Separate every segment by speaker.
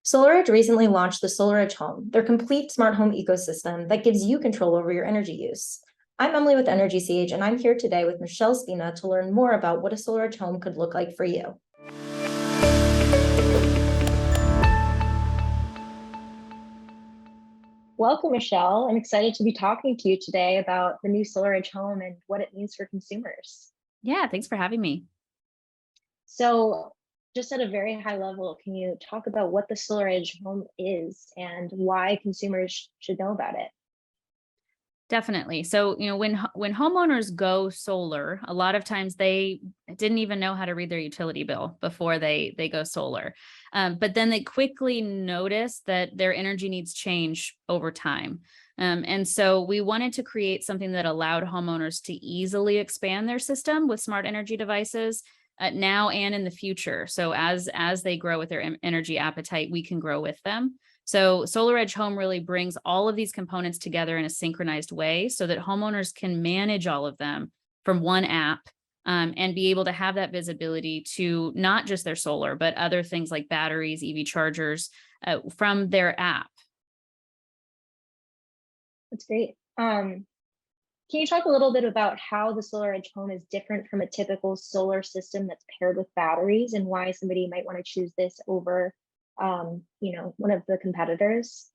Speaker 1: SolarEdge recently launched the SolarEdge Home, their complete smart home ecosystem that gives you control over your energy use. I'm Emily with Energy Siege, and I'm here today with Michelle Spina to learn more about what a SolarEdge Home could look like for you. Welcome, Michelle. I'm excited to be talking to you today about the new SolarEdge Home and what it means for consumers.
Speaker 2: Yeah, thanks for having me.
Speaker 1: So, just at a very high level, can you talk about what the SolarEdge Home is and why consumers should know about it?
Speaker 2: Definitely. So, when homeowners go solar, a lot of times they didn't even know how to read their utility bill before they go solar. But then they quickly notice that their energy needs change over time. And so we wanted to create something that allowed homeowners to easily expand their system with smart energy devices now and in the future. So as they grow with their energy appetite, we can grow with them. So SolarEdge Home really brings all of these components together in a synchronized way so that homeowners can manage all of them from one app and be able to have that visibility to not just their solar, but other things like batteries, EV chargers from their app.
Speaker 1: That's great. Can you talk a little bit about how the SolarEdge Home is different from a typical solar system that's paired with batteries and why somebody might want to choose this over one of the competitors?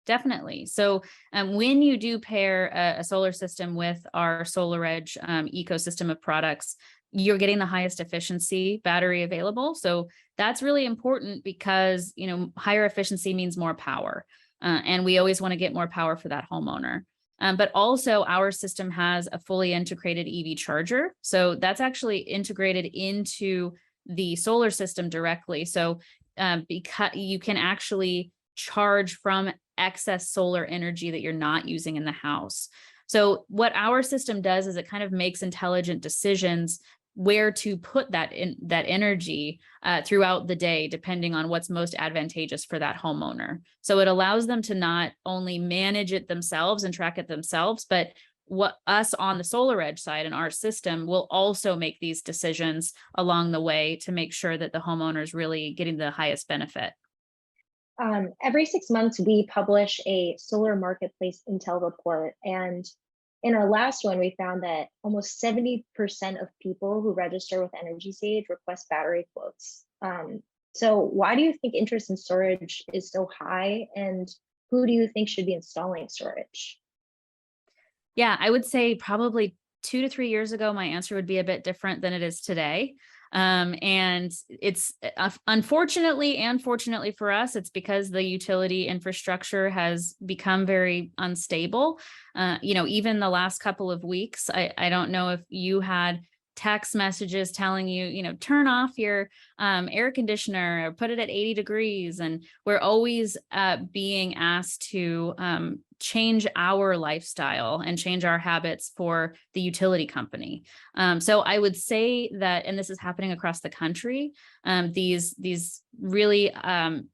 Speaker 2: Definitely. So when you do pair a solar system with our SolarEdge ecosystem of products, you're getting the highest efficiency battery available. So that's really important because, higher efficiency means more power. And we always want to get more power for that homeowner. But also our system has a fully integrated EV charger. So that's actually integrated into the solar system directly. So because you can actually charge from excess solar energy that you're not using in the house. So what our system does is it kind of makes intelligent decisions where to put that energy throughout the day, depending on what's most advantageous for that homeowner. So it allows them to not only manage it themselves and track it themselves, but what us on the SolarEdge side and our system will also make these decisions along the way to make sure that the homeowner is really getting the highest benefit.
Speaker 1: Every 6 months, we publish a solar marketplace intel report. And in our last one, we found that almost 70% of people who register with Energy Sage request battery quotes. So why do you think interest in storage is so high? And who do you think should be installing storage?
Speaker 2: Yeah, I would say probably 2 to 3 years ago, my answer would be a bit different than it is today. And it's unfortunately and fortunately for us, it's because the utility infrastructure has become very unstable. Even the last couple of weeks, I don't know if you had text messages telling you, turn off your air conditioner or put it at 80 degrees. And we're always being asked to change our lifestyle and change our habits for the utility company. So I would say that, and this is happening across the country, these really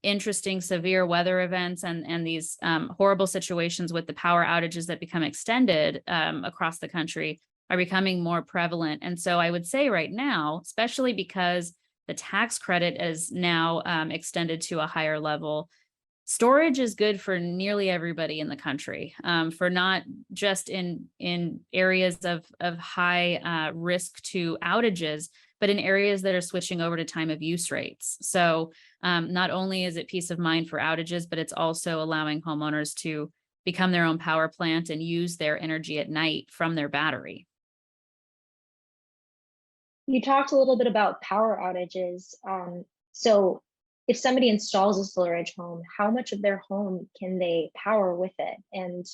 Speaker 2: interesting severe weather events and these horrible situations with the power outages that become extended across the country are becoming more prevalent. And so I would say right now, especially because the tax credit is now extended to a higher level, storage is good for nearly everybody in the country, for not just in areas of high risk to outages, but in areas that are switching over to time of use rates. So not only is it peace of mind for outages, but it's also allowing homeowners to become their own power plant and use their energy at night from their battery.
Speaker 1: You talked a little bit about power outages. So if somebody installs a SolarEdge home, how much of their home can they power with it? And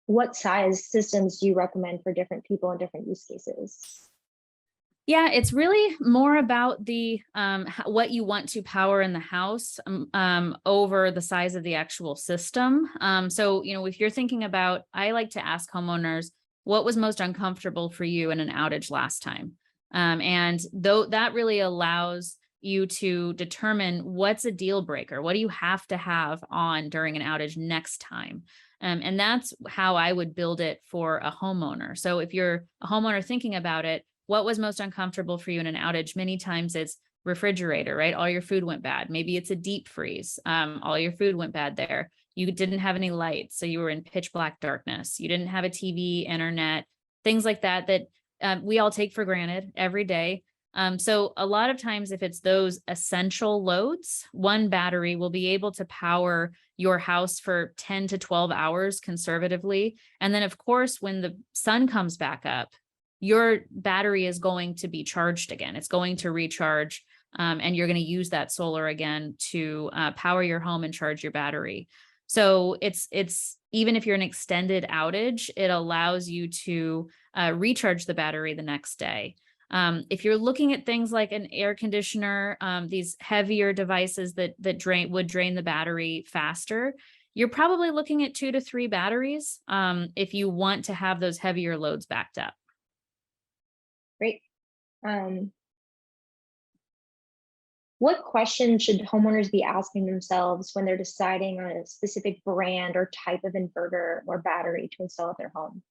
Speaker 1: what size systems do you recommend for different people and different use cases?
Speaker 2: Yeah, it's really more about the what you want to power in the house over the size of the actual system. So, if you're thinking about, I like to ask homeowners, what was most uncomfortable for you in an outage last time? And though that really allows you to determine what's a deal breaker, what do you have to have on during an outage next time? And that's how I would build it for a homeowner. So if you're a homeowner thinking about it, what was most uncomfortable for you in an outage? Many times it's refrigerator, right? All your food went bad. Maybe it's a deep freeze. All your food went bad there. You didn't have any lights, so you were in pitch black darkness. You didn't have a TV, internet, things like that, we all take for granted every day. So a lot of times, if it's those essential loads, one battery will be able to power your house for 10 to 12 hours conservatively. And then, of course, when the sun comes back up, your battery is going to be charged again. It's going to recharge, and you're going to use that solar again to power your home and charge your battery. So it's even if you're an extended outage, it allows you to recharge the battery the next day. If you're looking at things like an air conditioner, these heavier devices that would drain the battery faster, you're probably looking at 2 to 3 batteries if you want to have those heavier loads backed up.
Speaker 1: Great. What questions should homeowners be asking themselves when they're deciding on a specific brand or type of inverter or battery to install at their home?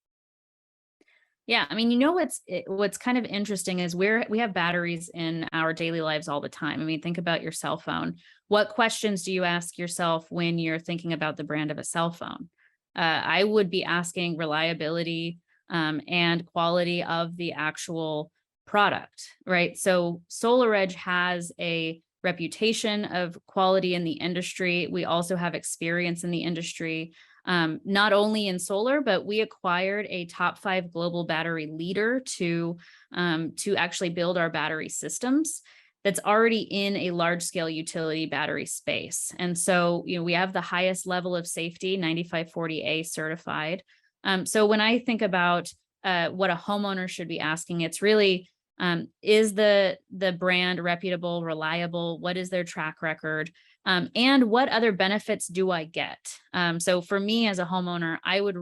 Speaker 2: Yeah, I mean, you know what's kind of interesting is we have batteries in our daily lives all the time. I mean, think about your cell phone. What questions do you ask yourself when you're thinking about the brand of a cell phone? I would be asking reliability and quality of the actual product, right? So SolarEdge has a reputation of quality in the industry. We also have experience in the industry, not only in solar, but we acquired a top 5 global battery leader to actually build our battery systems that's already in a large scale utility battery space. And so, we have the highest level of safety, 9540A certified. So when I think about what a homeowner should be asking, it's really, is the brand reputable, reliable? What is their track record? And what other benefits do I get? So for me as a homeowner, I would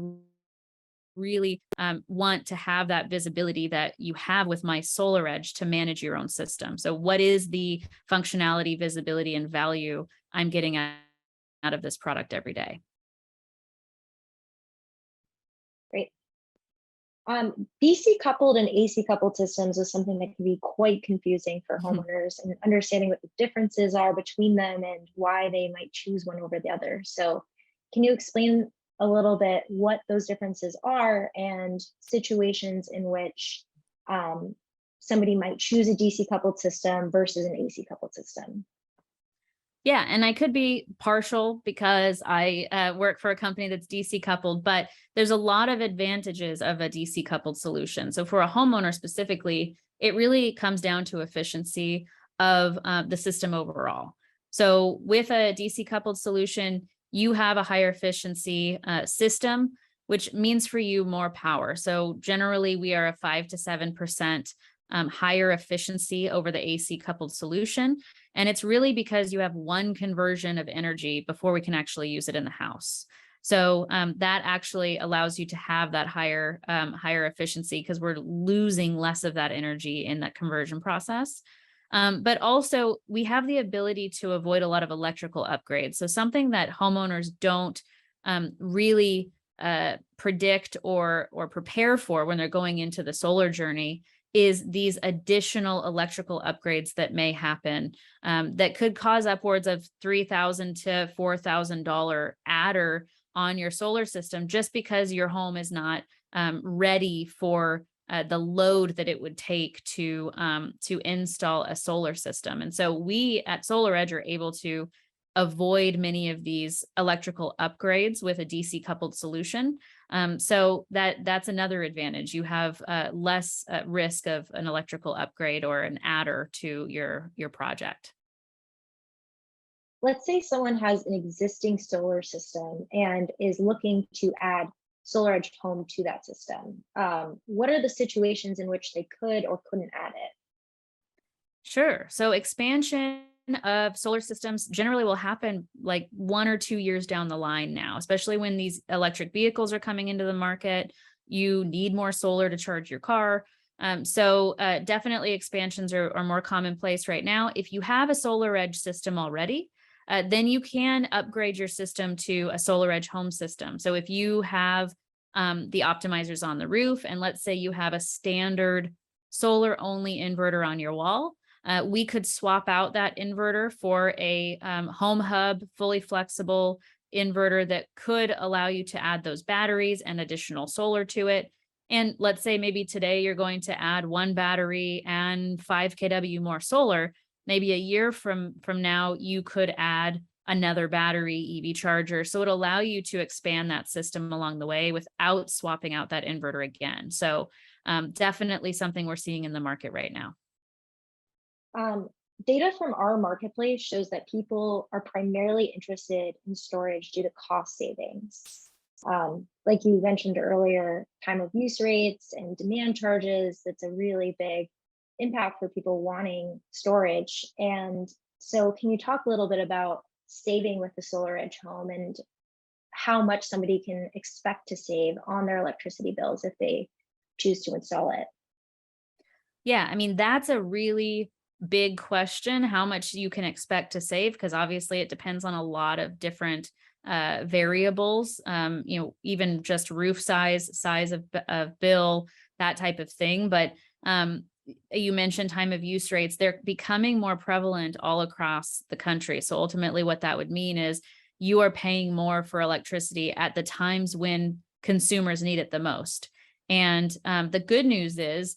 Speaker 2: really want to have that visibility that you have with my SolarEdge to manage your own system. So what is the functionality, visibility, and value I'm getting out of this product every day?
Speaker 1: Great. DC coupled and AC coupled systems is something that can be quite confusing for homeowners, and understanding what the differences are between them and why they might choose one over the other. So can you explain a little bit what those differences are and situations in which somebody might choose a DC coupled system versus an AC coupled system?
Speaker 2: Yeah, and I could be partial because I work for a company that's DC coupled, but there's a lot of advantages of a DC coupled solution. So for a homeowner specifically, it really comes down to efficiency of the system overall. So with a DC coupled solution, you have a higher efficiency system, which means for you more power. So generally, we are a 5 to 7% higher efficiency over the AC coupled solution. And it's really because you have one conversion of energy before we can actually use it in the house. So that actually allows you to have that higher efficiency because we're losing less of that energy in that conversion process. But also we have the ability to avoid a lot of electrical upgrades. So something that homeowners don't really predict or prepare for when they're going into the solar journey is these additional electrical upgrades that may happen that could cause upwards of $3,000 to $4,000 adder on your solar system just because your home is not ready for the load that it would take to install a solar system. And so we at SolarEdge are able to avoid many of these electrical upgrades with a DC coupled solution. So that's another advantage. You have less risk of an electrical upgrade or an adder to your project.
Speaker 1: Let's say someone has an existing solar system and is looking to add SolarEdge Home to that system. What are the situations in which they could or couldn't add it?
Speaker 2: Sure. So expansion of solar systems generally will happen like 1 or 2 years down the line now, especially when these electric vehicles are coming into the market. You need more solar to charge your car. So definitely expansions are more commonplace right now. If you have a SolarEdge system already, then you can upgrade your system to a SolarEdge Home system. So if you have the optimizers on the roof, and let's say you have a standard solar only inverter on your wall, we could swap out that inverter for a home hub, fully flexible inverter that could allow you to add those batteries and additional solar to it. And let's say maybe today you're going to add one battery and 5 kW more solar. Maybe a year from now, you could add another battery EV charger. So it'll allow you to expand that system along the way without swapping out that inverter again. So definitely something we're seeing in the market right now.
Speaker 1: Um, Data from our marketplace shows that people are primarily interested in storage due to cost savings. Like you mentioned earlier, time of use rates and demand charges, that's a really big impact for people wanting storage. And so can you talk a little bit about saving with the SolarEdge Home and how much somebody can expect to save on their electricity bills if they choose to install it?
Speaker 2: Yeah, I mean, that's a really big question, how much you can expect to save, because obviously it depends on a lot of different variables, even just roof size of bill, that type of thing. But you mentioned time of use rates. They're becoming more prevalent all across the country. So ultimately what that would mean is you are paying more for electricity at the times when consumers need it the most. And the good news is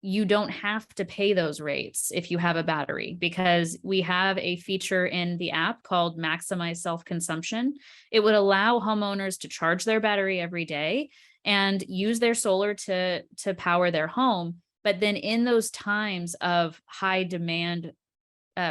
Speaker 2: you don't have to pay those rates if you have a battery, because we have a feature in the app called Maximize Self-Consumption. It would allow homeowners to charge their battery every day and use their solar to power their home. But then in those times of high demand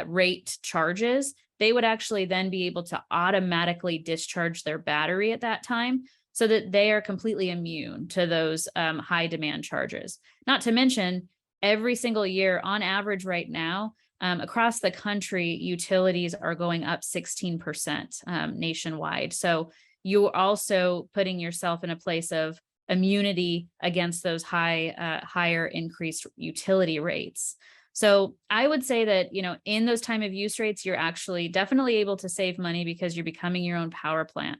Speaker 2: rate charges, they would actually then be able to automatically discharge their battery at that time, so that they are completely immune to those high demand charges. Not to mention, every single year, on average right now, across the country, utilities are going up 16% nationwide. So you're also putting yourself in a place of immunity against those higher increased utility rates. So I would say that, in those time of use rates, you're actually definitely able to save money because you're becoming your own power plant.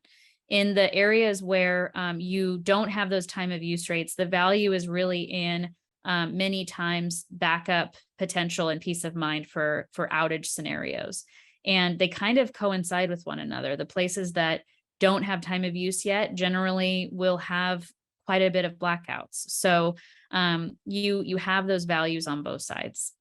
Speaker 2: In the areas where you don't have those time of use rates, the value is really in many times backup potential and peace of mind for outage scenarios. And they kind of coincide with one another. The places that don't have time of use yet generally will have quite a bit of blackouts. So you have those values on both sides.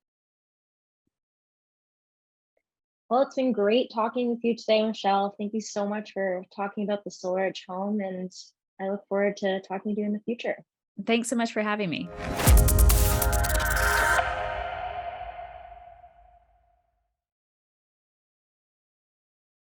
Speaker 1: Well, it's been great talking with you today, Michelle. Thank you so much for talking about the SolarEdge Home, and I look forward to talking to you in the future.
Speaker 2: Thanks so much for having me.